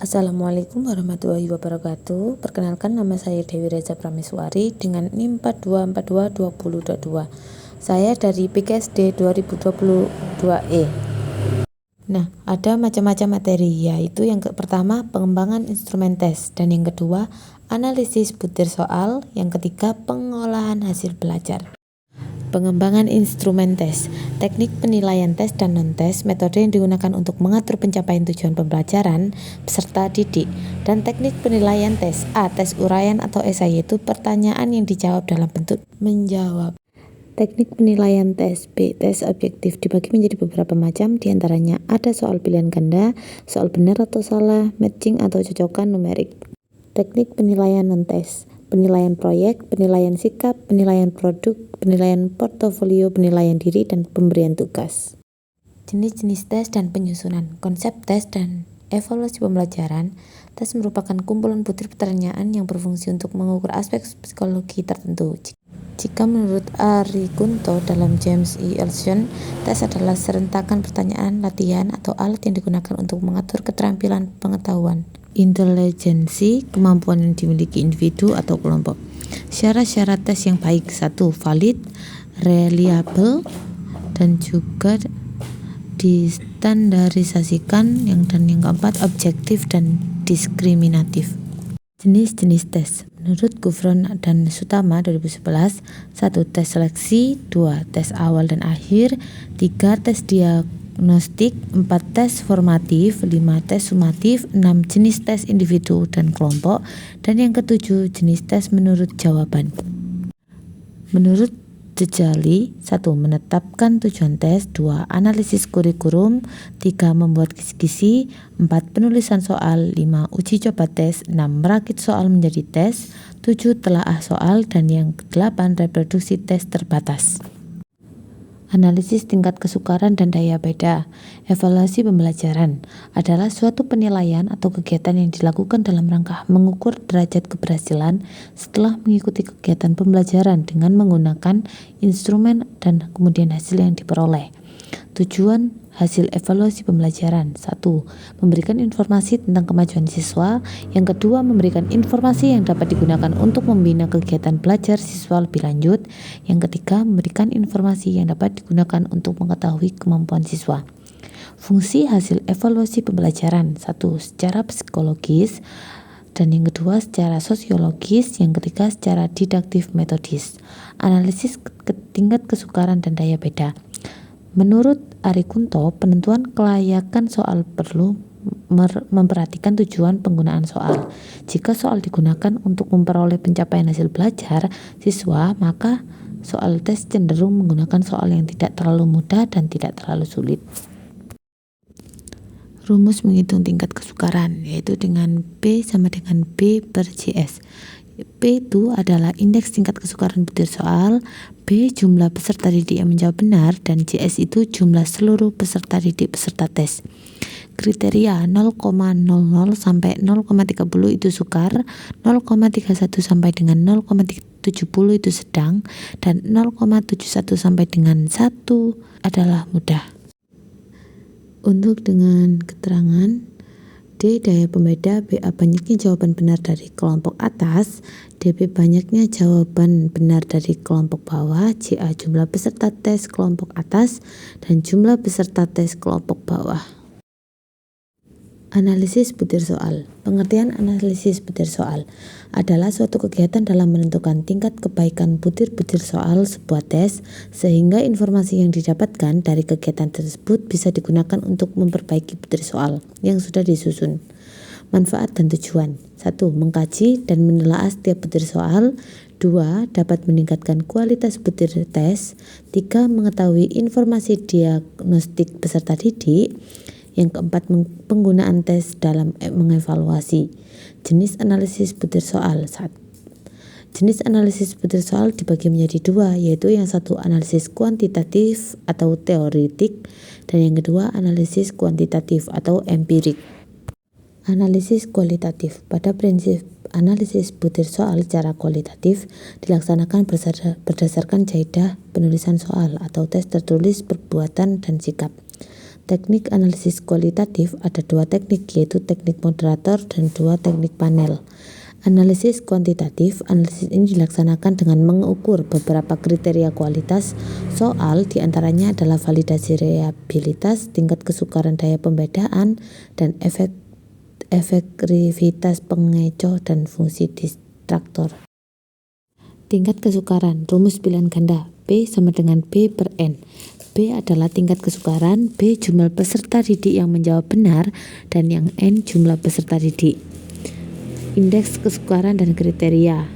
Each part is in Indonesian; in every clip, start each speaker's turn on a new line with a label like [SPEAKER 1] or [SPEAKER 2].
[SPEAKER 1] Assalamualaikum warahmatullahi wabarakatuh. Perkenalkan, nama saya Dewi Reza Prameswari dengan NIM 42422022. Saya dari PKSD 2022E. Nah, ada macam-macam materi, yaitu yang pertama pengembangan instrumen tes, dan yang kedua analisis butir soal, yang ketiga pengolahan hasil belajar. Pengembangan instrumen tes, teknik penilaian tes dan non-tes, metode yang digunakan untuk mengatur pencapaian tujuan pembelajaran peserta didik, dan teknik penilaian tes. A. Tes uraian atau esai, yaitu pertanyaan yang dijawab dalam bentuk menjawab. Teknik penilaian tes. B. Tes objektif dibagi menjadi beberapa macam, diantaranya ada soal pilihan ganda, soal benar atau salah, matching atau cocokan numerik. Teknik penilaian non-tes, penilaian proyek, penilaian sikap, penilaian produk, penilaian portofolio, penilaian diri, dan pemberian tugas. Jenis-jenis tes dan penyusunan. Konsep tes dan evaluasi pembelajaran. Tes merupakan kumpulan butir pertanyaan yang berfungsi untuk mengukur aspek psikologi tertentu. Jika menurut Ari Kunto dalam James E. Elson, tes adalah serentakan pertanyaan, latihan, atau alat yang digunakan untuk mengatur keterampilan pengetahuan, intelijensi, kemampuan yang dimiliki individu atau kelompok. Syarat-syarat tes yang baik: 1. Valid, reliable, dan juga distandarisasikan. Dan yang keempat, objektif dan diskriminatif. Jenis-jenis tes. Menurut Gufron dan Sutama 2011, 1. Tes seleksi, 2. Tes awal dan akhir, 3. Tes diagnostik, 4. Tes formatif, 5. Tes sumatif, 6. Jenis tes individu dan kelompok, dan yang ketujuh, jenis tes menurut jawaban. Menurut Jejali, 1. Menetapkan tujuan tes, 2. Analisis kurikulum, 3. Membuat kisi-kisi, 4. Penulisan soal, 5. Uji coba tes, 6. Merakit soal menjadi tes, 7. Telaah soal, dan yang ke-8 reproduksi tes terbatas. Analisis tingkat kesukaran dan daya beda. Evaluasi pembelajaran adalah suatu penilaian atau kegiatan yang dilakukan dalam rangka mengukur derajat keberhasilan setelah mengikuti kegiatan pembelajaran dengan menggunakan instrumen dan kemudian hasil yang diperoleh. Tujuan hasil evaluasi pembelajaran: 1. Memberikan informasi tentang kemajuan siswa. Yang kedua, memberikan informasi yang dapat digunakan untuk membina kegiatan belajar siswa lebih lanjut. Yang ketiga, memberikan informasi yang dapat digunakan untuk mengetahui kemampuan siswa. Fungsi hasil evaluasi pembelajaran: 1. Secara psikologis, dan yang kedua secara sosiologis, yang ketiga secara didaktif metodis. Analisis tingkat kesukaran dan daya beda. Menurut Ari Kunto, penentuan kelayakan soal perlu memperhatikan tujuan penggunaan soal. Jika soal digunakan untuk memperoleh pencapaian hasil belajar siswa, maka soal tes cenderung menggunakan soal yang tidak terlalu mudah dan tidak terlalu sulit. Rumus menghitung tingkat kesukaran, yaitu dengan P sama dengan B per JS. P itu adalah indeks tingkat kesukaran butir soal, B jumlah peserta didik yang menjawab benar, dan JS itu jumlah seluruh peserta didik peserta tes. Kriteria 0,00 sampai 0,30 itu sukar, 0,31 sampai dengan 0,70 itu sedang, dan 0,71 sampai dengan 1 adalah mudah. Untuk dengan keterangan D. Daya pembeda, BA banyaknya jawaban benar dari kelompok atas, DB banyaknya jawaban benar dari kelompok bawah, JA jumlah peserta tes kelompok atas, dan jumlah peserta tes kelompok bawah. Analisis butir soal. Pengertian analisis butir soal adalah suatu kegiatan dalam menentukan tingkat kebaikan butir-butir soal sebuah tes, sehingga informasi yang didapatkan dari kegiatan tersebut bisa digunakan untuk memperbaiki butir soal yang sudah disusun. Manfaat dan tujuan: 1. Mengkaji dan menelaah setiap butir soal. 2. Dapat meningkatkan kualitas butir tes. 3. Mengetahui informasi diagnostik peserta didik. Yang keempat, penggunaan tes dalam mengevaluasi. Jenis analisis butir soal. Jenis analisis butir soal dibagi menjadi dua, yaitu yang satu analisis kuantitatif atau teoritik, dan yang kedua analisis kuantitatif atau empirik. Analisis kualitatif. Pada prinsip analisis butir soal secara kualitatif dilaksanakan berdasarkan kaidah penulisan soal atau tes tertulis perbuatan dan sikap. Teknik analisis kualitatif ada 2 teknik, yaitu teknik moderator dan 2 teknik panel. Analisis kuantitatif, analisis ini dilaksanakan dengan mengukur beberapa kriteria kualitas soal, diantaranya adalah validasi reliabilitas, tingkat kesukaran daya pembedaan, dan efektivitas pengecoh dan fungsi distraktor. Tingkat kesukaran, rumus pilihan ganda, P sama dengan B per N. B adalah tingkat kesukaran, B jumlah peserta didik yang menjawab benar, dan yang N jumlah peserta didik. Indeks kesukaran dan kriteria.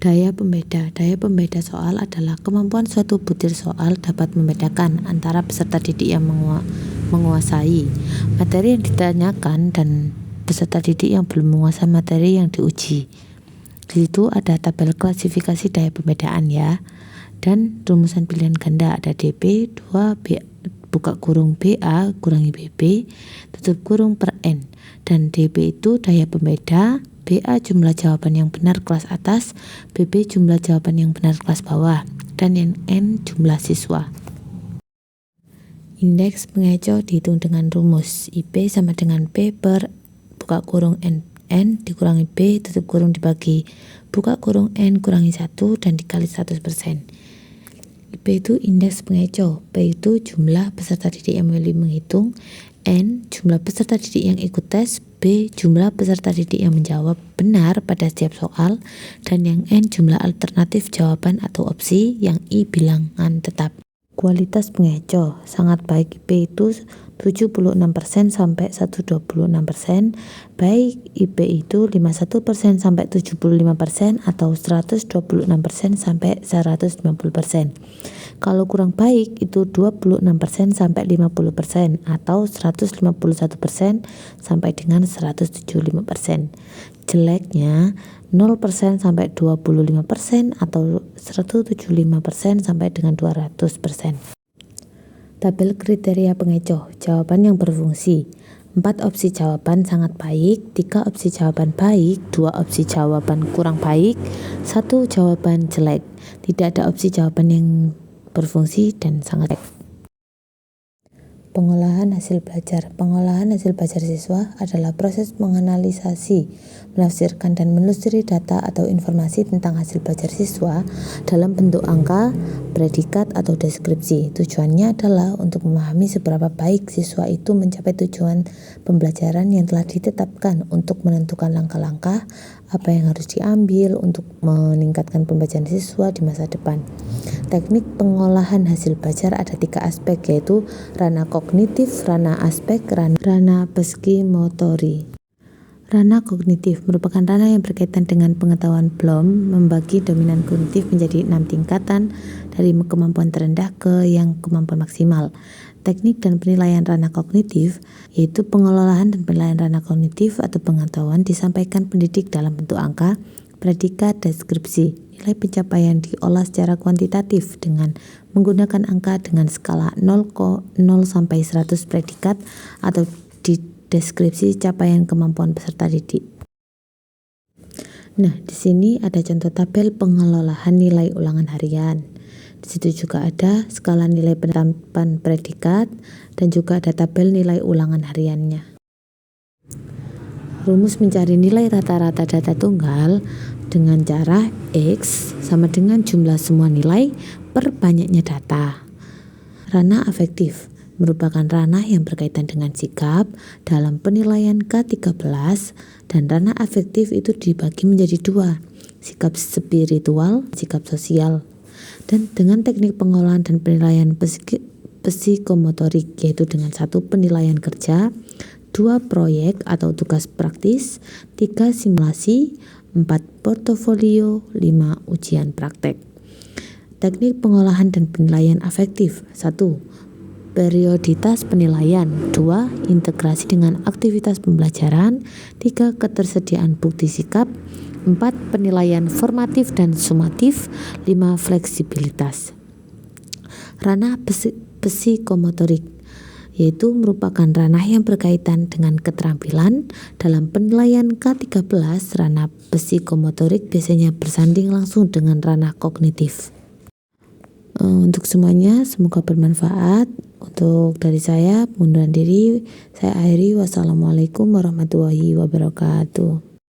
[SPEAKER 1] Daya pembeda soal adalah kemampuan suatu butir soal dapat membedakan antara peserta didik yang menguasai materi yang ditanyakan dan peserta didik yang belum menguasai materi yang diuji. Di situ ada tabel klasifikasi daya pembedaan ya. Dan rumusan pilihan ganda ada DP 2B buka kurung BA kurangi BB tutup kurung per N, dan DP itu daya pembeda, BA jumlah jawaban yang benar kelas atas, BB jumlah jawaban yang benar kelas bawah, dan yang N jumlah siswa. Indeks pengecoh dihitung dengan rumus IP sama dengan P per buka kurung N dikurangi B tutup kurung dibagi buka kurung N kurangi 1 dan dikali 100%. IP itu indeks pengecoh, P itu jumlah peserta didik yang memilih menghitung, N jumlah peserta didik yang ikut tes, B jumlah peserta didik yang menjawab benar pada setiap soal, dan yang N jumlah alternatif jawaban atau opsi, yang I bilangan tetap. Kualitas pengecoh sangat baik, IP itu 76% sampai 126%, baik IP itu 51% sampai 75% atau 126% sampai 150%. Kalau kurang baik itu 26% sampai 50% atau 151% sampai dengan 175%. Jeleknya 0% sampai 25% atau 175% sampai dengan 200%. Tabel kriteria pengecoh, jawaban yang berfungsi. 4 opsi jawaban sangat baik, 3 opsi jawaban baik, 2 opsi jawaban kurang baik, 1 jawaban jelek. Tidak ada opsi jawaban yang berfungsi dan sangat baik. Pengolahan hasil belajar. Pengolahan hasil belajar siswa adalah proses menganalisasi, menafsirkan, dan menelusuri data atau informasi tentang hasil belajar siswa dalam bentuk angka, predikat, atau deskripsi. Tujuannya adalah untuk memahami seberapa baik siswa itu mencapai tujuan pembelajaran yang telah ditetapkan, untuk menentukan langkah-langkah apa yang harus diambil untuk meningkatkan pembelajaran siswa di masa depan. Teknik pengolahan hasil belajar ada 3 aspek, yaitu ranah kognitif, ranah aspek, ranah psikimotori. Ranah kognitif merupakan ranah yang berkaitan dengan pengetahuan Bloom, membagi dominan kognitif menjadi 6 tingkatan dari kemampuan terendah ke yang kemampuan maksimal. Teknik dan penilaian ranah kognitif, yaitu pengelolaan dan penilaian ranah kognitif atau pengetahuan disampaikan pendidik dalam bentuk angka, predikat, deskripsi. Nilai pencapaian diolah secara kuantitatif dengan menggunakan angka dengan skala 0 sampai 100 predikat atau di deskripsi capaian kemampuan peserta didik. Nah, di sini ada contoh tabel pengelolaan nilai ulangan harian. Di situ juga ada skala nilai penetapan predikat dan juga ada tabel nilai ulangan hariannya. Rumus mencari nilai rata-rata data tunggal dengan cara X sama dengan jumlah semua nilai per banyaknya data. Ranah afektif merupakan ranah yang berkaitan dengan sikap dalam penilaian K13, dan ranah afektif itu dibagi menjadi 2, sikap spiritual, sikap sosial. Dan dengan teknik pengolahan dan penilaian psikomotorik, yaitu dengan 1 penilaian kerja, 2 proyek atau tugas praktis, 3 simulasi, 4 portofolio, 5 ujian praktek. Teknik pengolahan dan penilaian afektif. 1. Perioditas penilaian. 2. Integrasi dengan aktivitas pembelajaran. 3. Ketersediaan bukti sikap. 4. Penilaian formatif dan sumatif. 5. Fleksibilitas. Ranah psikomotorik, yaitu merupakan ranah yang berkaitan dengan keterampilan. Dalam penilaian K13, ranah psikomotorik biasanya bersanding langsung dengan ranah kognitif. Untuk semuanya semoga bermanfaat. Untuk dari saya, pengunduran diri saya akhiri. Wassalamualaikum warahmatullahi wabarakatuh.